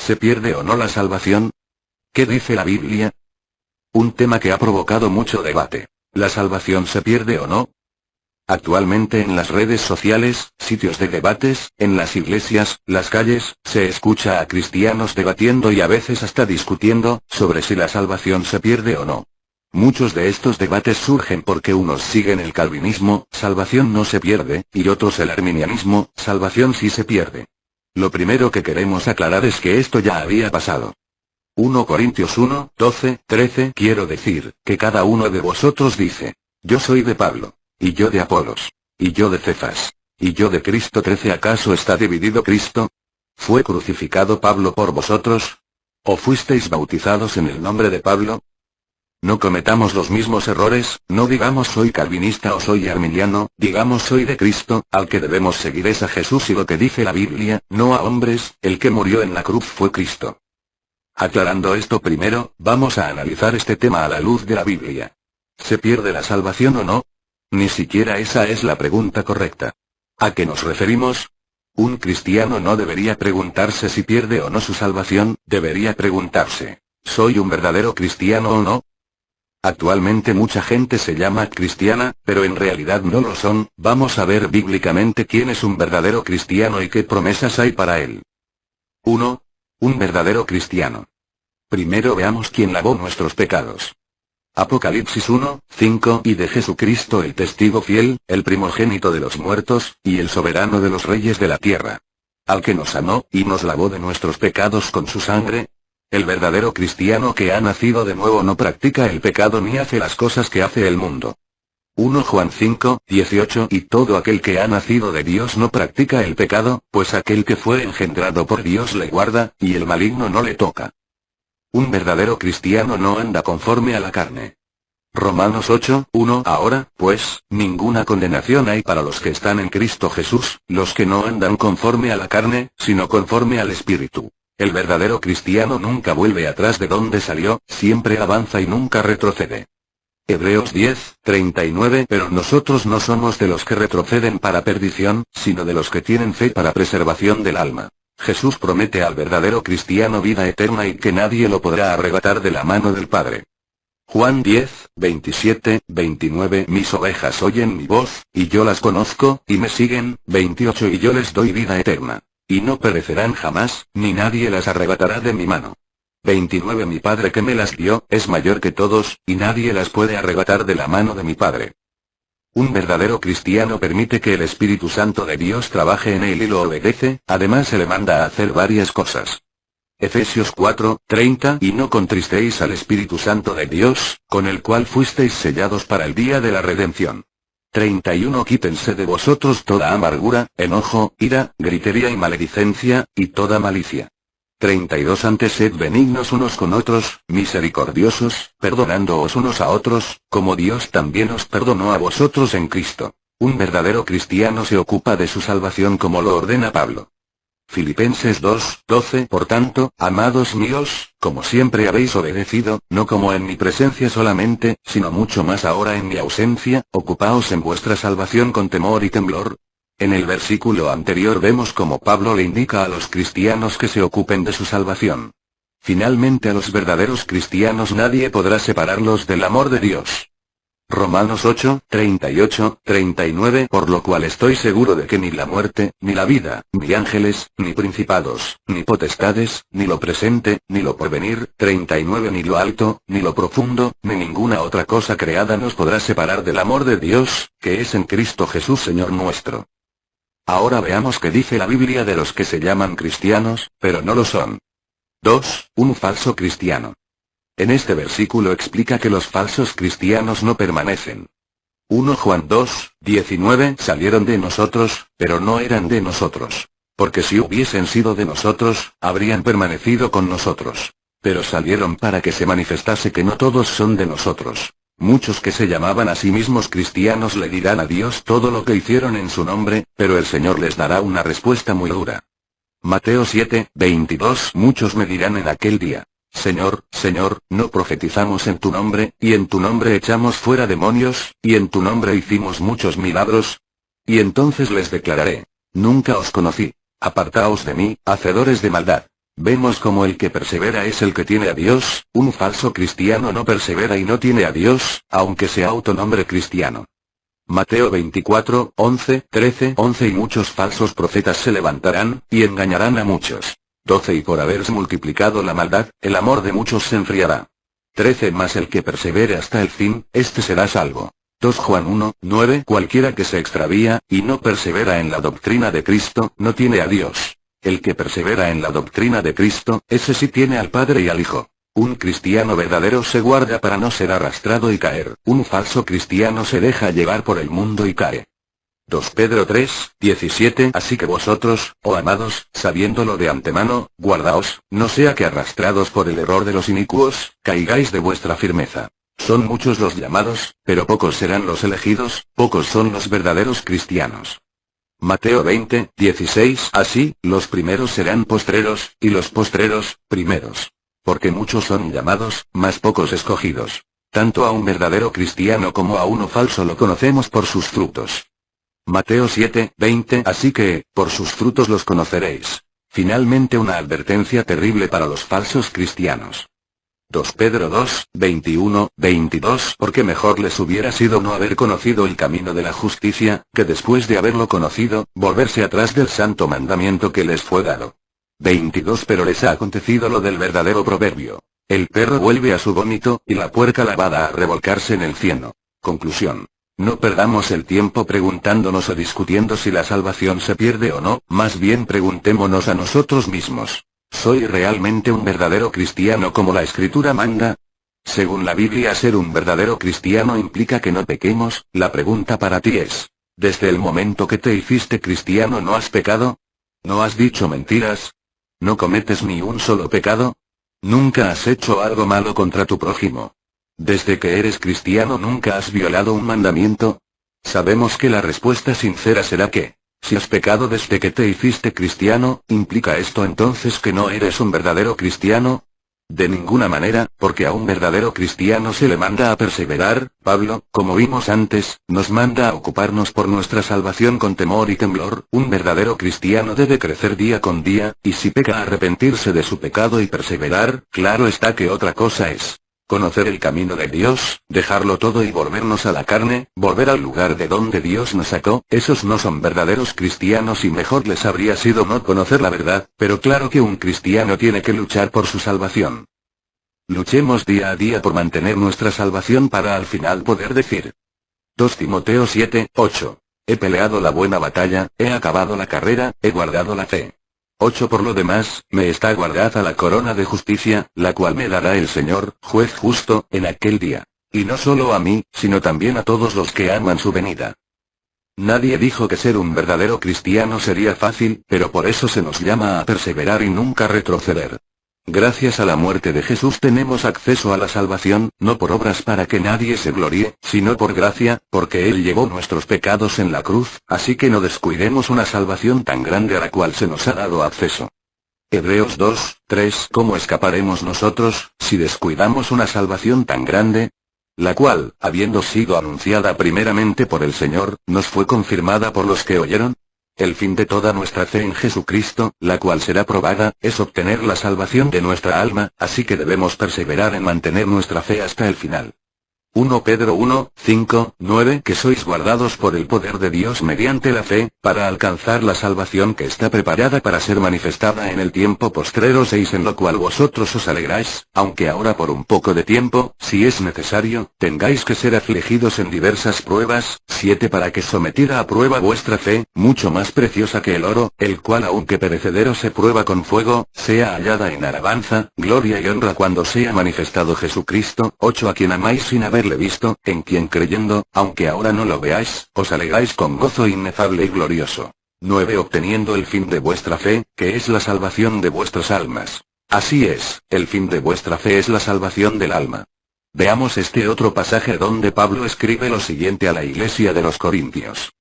¿Se pierde o no la salvación? ¿Qué dice la Biblia? Un tema que ha provocado mucho debate. ¿La salvación se pierde o no? Actualmente en las redes sociales, sitios de debates, en las iglesias, las calles, se escucha a cristianos debatiendo y a veces hasta discutiendo, sobre si la salvación se pierde o no. Muchos de estos debates surgen porque unos siguen el calvinismo, salvación no se pierde, y otros el arminianismo, salvación sí se pierde. Lo primero que queremos aclarar es que esto ya había pasado. 1 Corintios 1, 12, 13 Quiero decir, que cada uno de vosotros dice, yo soy de Pablo, y yo de Apolos, y yo de Cefas, y yo de Cristo. 13 ¿Acaso está dividido Cristo? ¿Fue crucificado Pablo por vosotros? ¿O fuisteis bautizados en el nombre de Pablo? No cometamos los mismos errores, no digamos soy calvinista o soy arminiano, digamos soy de Cristo, al que debemos seguir es a Jesús y lo que dice la Biblia, no a hombres, el que murió en la cruz fue Cristo. Aclarando esto primero, vamos a analizar este tema a la luz de la Biblia. ¿Se pierde la salvación o no? Ni siquiera esa es la pregunta correcta. ¿A qué nos referimos? Un cristiano no debería preguntarse si pierde o no su salvación, debería preguntarse, ¿soy un verdadero cristiano o no? Actualmente mucha gente se llama cristiana, pero en realidad no lo son. Vamos a ver bíblicamente quién es un verdadero cristiano y qué promesas hay para él. 1. Un verdadero cristiano. Primero veamos quién lavó nuestros pecados. Apocalipsis 1, 5 Y de Jesucristo el testigo fiel, el primogénito de los muertos, y el soberano de los reyes de la tierra. Al que nos amó, y nos lavó de nuestros pecados con su sangre. El verdadero cristiano que ha nacido de nuevo no practica el pecado ni hace las cosas que hace el mundo. 1 Juan 5, 18 Y todo aquel que ha nacido de Dios no practica el pecado, pues aquel que fue engendrado por Dios le guarda, y el maligno no le toca. Un verdadero cristiano no anda conforme a la carne. Romanos 8, 1 Ahora, pues, ninguna condenación hay para los que están en Cristo Jesús, los que no andan conforme a la carne, sino conforme al Espíritu. El verdadero cristiano nunca vuelve atrás de donde salió, siempre avanza y nunca retrocede. Hebreos 10, 39 Pero nosotros no somos de los que retroceden para perdición, sino de los que tienen fe para preservación del alma. Jesús promete al verdadero cristiano vida eterna y que nadie lo podrá arrebatar de la mano del Padre. Juan 10, 27, 29 Mis ovejas oyen mi voz, y yo las conozco, y me siguen. 28 Y yo les doy vida eterna. Y no perecerán jamás, ni nadie las arrebatará de mi mano. 29 Mi Padre que me las dio, es mayor que todos, y nadie las puede arrebatar de la mano de mi Padre. Un verdadero cristiano permite que el Espíritu Santo de Dios trabaje en él y lo obedece, además se le manda a hacer varias cosas. Efesios 4, 30 Y no contristéis al Espíritu Santo de Dios, con el cual fuisteis sellados para el día de la redención. 31 Quítense de vosotros toda amargura, enojo, ira, gritería y maledicencia, y toda malicia. 32 Antes sed benignos unos con otros, misericordiosos, perdonándoos unos a otros, como Dios también os perdonó a vosotros en Cristo. Un verdadero cristiano se ocupa de su salvación como lo ordena Pablo. Filipenses 2, 12 Por tanto, amados míos, como siempre habéis obedecido, no como en mi presencia solamente, sino mucho más ahora en mi ausencia, ocupaos en vuestra salvación con temor y temblor. En el versículo anterior vemos como Pablo le indica a los cristianos que se ocupen de su salvación. Finalmente a los verdaderos cristianos nadie podrá separarlos del amor de Dios. Romanos 8, 38, 39 Por lo cual estoy seguro de que ni la muerte, ni la vida, ni ángeles, ni principados, ni potestades, ni lo presente, ni lo porvenir, 39 Ni lo alto, ni lo profundo, ni ninguna otra cosa creada nos podrá separar del amor de Dios, que es en Cristo Jesús Señor nuestro. Ahora veamos qué dice la Biblia de los que se llaman cristianos, pero no lo son. 2. Un falso cristiano. En este versículo explica que los falsos cristianos no permanecen. 1 Juan 2, 19 Salieron de nosotros, pero no eran de nosotros. Porque si hubiesen sido de nosotros, habrían permanecido con nosotros. Pero salieron para que se manifestase que no todos son de nosotros. Muchos que se llamaban a sí mismos cristianos le dirán a Dios todo lo que hicieron en su nombre, pero el Señor les dará una respuesta muy dura. Mateo 7, 22 Muchos me dirán en aquel día: Señor, Señor, ¿no profetizamos en tu nombre, y en tu nombre echamos fuera demonios, y en tu nombre hicimos muchos milagros? Y entonces les declararé: Nunca os conocí. Apartaos de mí, hacedores de maldad. Vemos como el que persevera es el que tiene a Dios. Un falso cristiano no persevera y no tiene a Dios, aunque se autonombre cristiano. Mateo 24, 11, 13, 11 Y muchos falsos profetas se levantarán, y engañarán a muchos. 12 Y por haberse multiplicado la maldad, el amor de muchos se enfriará. 13 Mas el que persevere hasta el fin, este será salvo. 2 Juan 1, 9 Cualquiera que se extravía, y no persevera en la doctrina de Cristo, no tiene a Dios. El que persevera en la doctrina de Cristo, ese sí tiene al Padre y al Hijo. Un cristiano verdadero se guarda para no ser arrastrado y caer. Un falso cristiano se deja llevar por el mundo y cae. 2 Pedro 3, 17 Así que vosotros, oh amados, sabiéndolo de antemano, guardaos, no sea que arrastrados por el error de los inicuos, caigáis de vuestra firmeza. Son muchos los llamados, pero pocos serán los elegidos, pocos son los verdaderos cristianos. Mateo 20, 16 Así, los primeros serán postreros, y los postreros, primeros. Porque muchos son llamados, mas pocos escogidos. Tanto a un verdadero cristiano como a uno falso lo conocemos por sus frutos. Mateo 7, 20 Así que, por sus frutos los conoceréis. Finalmente una advertencia terrible para los falsos cristianos. 2 Pedro 2, 21, 22 Porque mejor les hubiera sido no haber conocido el camino de la justicia, que después de haberlo conocido, volverse atrás del santo mandamiento que les fue dado. 22 Pero les ha acontecido lo del verdadero proverbio. El perro vuelve a su vómito, y la puerca lavada a revolcarse en el cieno. Conclusión. No perdamos el tiempo preguntándonos o discutiendo si la salvación se pierde o no, más bien preguntémonos a nosotros mismos. ¿Soy realmente un verdadero cristiano como la Escritura manda? Según la Biblia, ser un verdadero cristiano implica que no pequemos. La pregunta para ti es, ¿desde el momento que te hiciste cristiano no has pecado? ¿No has dicho mentiras? ¿No cometes ni un solo pecado? ¿Nunca has hecho algo malo contra tu prójimo? ¿Desde que eres cristiano nunca has violado un mandamiento? Sabemos que la respuesta sincera será que, si has pecado desde que te hiciste cristiano, ¿implica esto entonces que no eres un verdadero cristiano? De ninguna manera, porque a un verdadero cristiano se le manda a perseverar. Pablo, como vimos antes, nos manda a ocuparnos por nuestra salvación con temor y temblor. Un verdadero cristiano debe crecer día con día, y si peca arrepentirse de su pecado y perseverar. Claro está que otra cosa es conocer el camino de Dios, dejarlo todo y volvernos a la carne, volver al lugar de donde Dios nos sacó. Esos no son verdaderos cristianos y mejor les habría sido no conocer la verdad, pero claro que un cristiano tiene que luchar por su salvación. Luchemos día a día por mantener nuestra salvación para al final poder decir. 2 Timoteo 7, 8. He peleado la buena batalla, he acabado la carrera, he guardado la fe. 8 Por lo demás, me está guardada la corona de justicia, la cual me dará el Señor, juez justo, en aquel día. Y no solo a mí, sino también a todos los que aman su venida. Nadie dijo que ser un verdadero cristiano sería fácil, pero por eso se nos llama a perseverar y nunca retroceder. Gracias a la muerte de Jesús tenemos acceso a la salvación, no por obras para que nadie se gloríe, sino por gracia, porque Él llevó nuestros pecados en la cruz, así que no descuidemos una salvación tan grande a la cual se nos ha dado acceso. Hebreos 2, 3 ¿Cómo escaparemos nosotros, si descuidamos una salvación tan grande? La cual, habiendo sido anunciada primeramente por el Señor, nos fue confirmada por los que oyeron. El fin de toda nuestra fe en Jesucristo, la cual será probada, es obtener la salvación de nuestra alma, así que debemos perseverar en mantener nuestra fe hasta el final. 1 Pedro 1, 5, 9 Que sois guardados por el poder de Dios mediante la fe, para alcanzar la salvación que está preparada para ser manifestada en el tiempo postrero 6 En lo cual vosotros os alegráis, aunque ahora por un poco de tiempo, si es necesario, tengáis que ser afligidos en diversas pruebas. 7 Para que sometida a prueba vuestra fe, mucho más preciosa que el oro, el cual aunque perecedero se prueba con fuego, sea hallada en alabanza, gloria y honra cuando sea manifestado Jesucristo. 8 A quien amáis sin haberle visto, en quien creyendo, aunque ahora no lo veáis, os alegráis con gozo inefable y glorioso. 9 Obteniendo el fin de vuestra fe, que es la salvación de vuestras almas. Así es, el fin de vuestra fe es la salvación del alma. Veamos este otro pasaje donde Pablo escribe lo siguiente a la iglesia de los Corintios.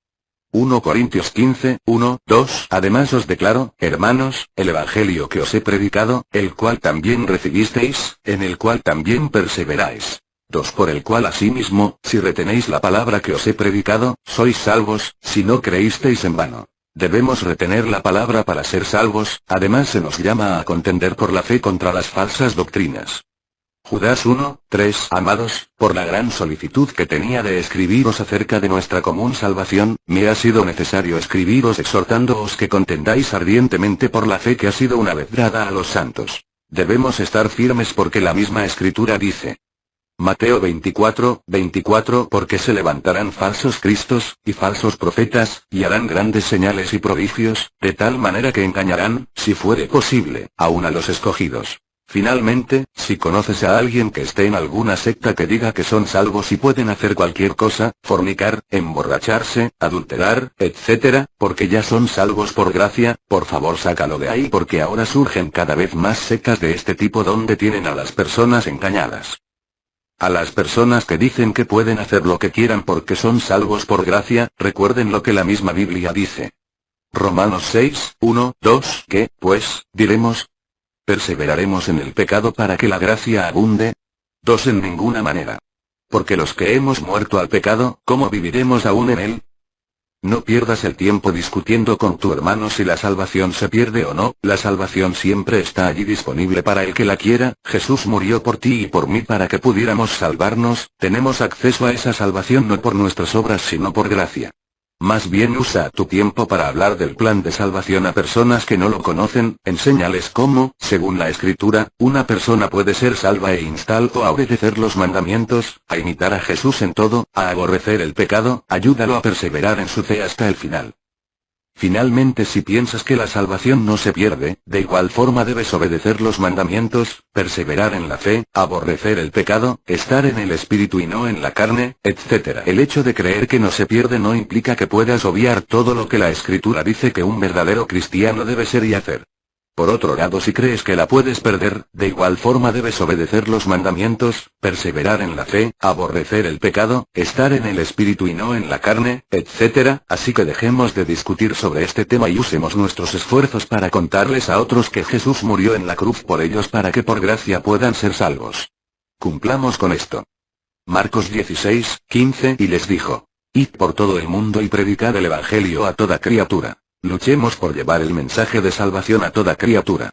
1 Corintios 15, 1, 2 Además os declaro, hermanos, el evangelio que os he predicado, el cual también recibisteis, en el cual también perseveráis. 2 Por el cual asimismo, si retenéis la palabra que os he predicado, sois salvos, si no creísteis en vano. Debemos retener la palabra para ser salvos, además se nos llama a contender por la fe contra las falsas doctrinas. Judas 1:3 Amados, por la gran solicitud que tenía de escribiros acerca de nuestra común salvación, me ha sido necesario escribiros exhortándoos que contendáis ardientemente por la fe que ha sido una vez dada a los santos. Debemos estar firmes porque la misma Escritura dice. Mateo 24:24 Porque se levantarán falsos cristos, y falsos profetas, y harán grandes señales y prodigios, de tal manera que engañarán, si fuere posible, aun a los escogidos. Finalmente, si conoces a alguien que esté en alguna secta que diga que son salvos y pueden hacer cualquier cosa, fornicar, emborracharse, adulterar, etc., porque ya son salvos por gracia, por favor sácalo de ahí porque ahora surgen cada vez más sectas de este tipo donde tienen a las personas engañadas. A las personas que dicen que pueden hacer lo que quieran porque son salvos por gracia, recuerden lo que la misma Biblia dice. Romanos 6:1-2 ¿Qué, pues, diremos? ¿Perseveraremos en el pecado para que la gracia abunde? 2 En ninguna manera. Porque los que hemos muerto al pecado, ¿cómo viviremos aún en él? No pierdas el tiempo discutiendo con tu hermano si la salvación se pierde o no, la salvación siempre está allí disponible para el que la quiera, Jesús murió por ti y por mí para que pudiéramos salvarnos, tenemos acceso a esa salvación no por nuestras obras sino por gracia. Más bien usa tu tiempo para hablar del plan de salvación a personas que no lo conocen, enséñales cómo, según la Escritura, una persona puede ser salva e instaló a obedecer los mandamientos, a imitar a Jesús en todo, a aborrecer el pecado, ayúdalo a perseverar en su fe hasta el final. Finalmente si piensas que la salvación no se pierde, de igual forma debes obedecer los mandamientos, perseverar en la fe, aborrecer el pecado, estar en el espíritu y no en la carne, etc. El hecho de creer que no se pierde no implica que puedas obviar todo lo que la Escritura dice que un verdadero cristiano debe ser y hacer. Por otro lado si crees que la puedes perder, de igual forma debes obedecer los mandamientos, perseverar en la fe, aborrecer el pecado, estar en el espíritu y no en la carne, etc. Así que dejemos de discutir sobre este tema y usemos nuestros esfuerzos para contarles a otros que Jesús murió en la cruz por ellos para que por gracia puedan ser salvos. Cumplamos con esto. Marcos 16:15 Y les dijo: Id por todo el mundo y predicad el evangelio a toda criatura. Luchemos por llevar el mensaje de salvación a toda criatura.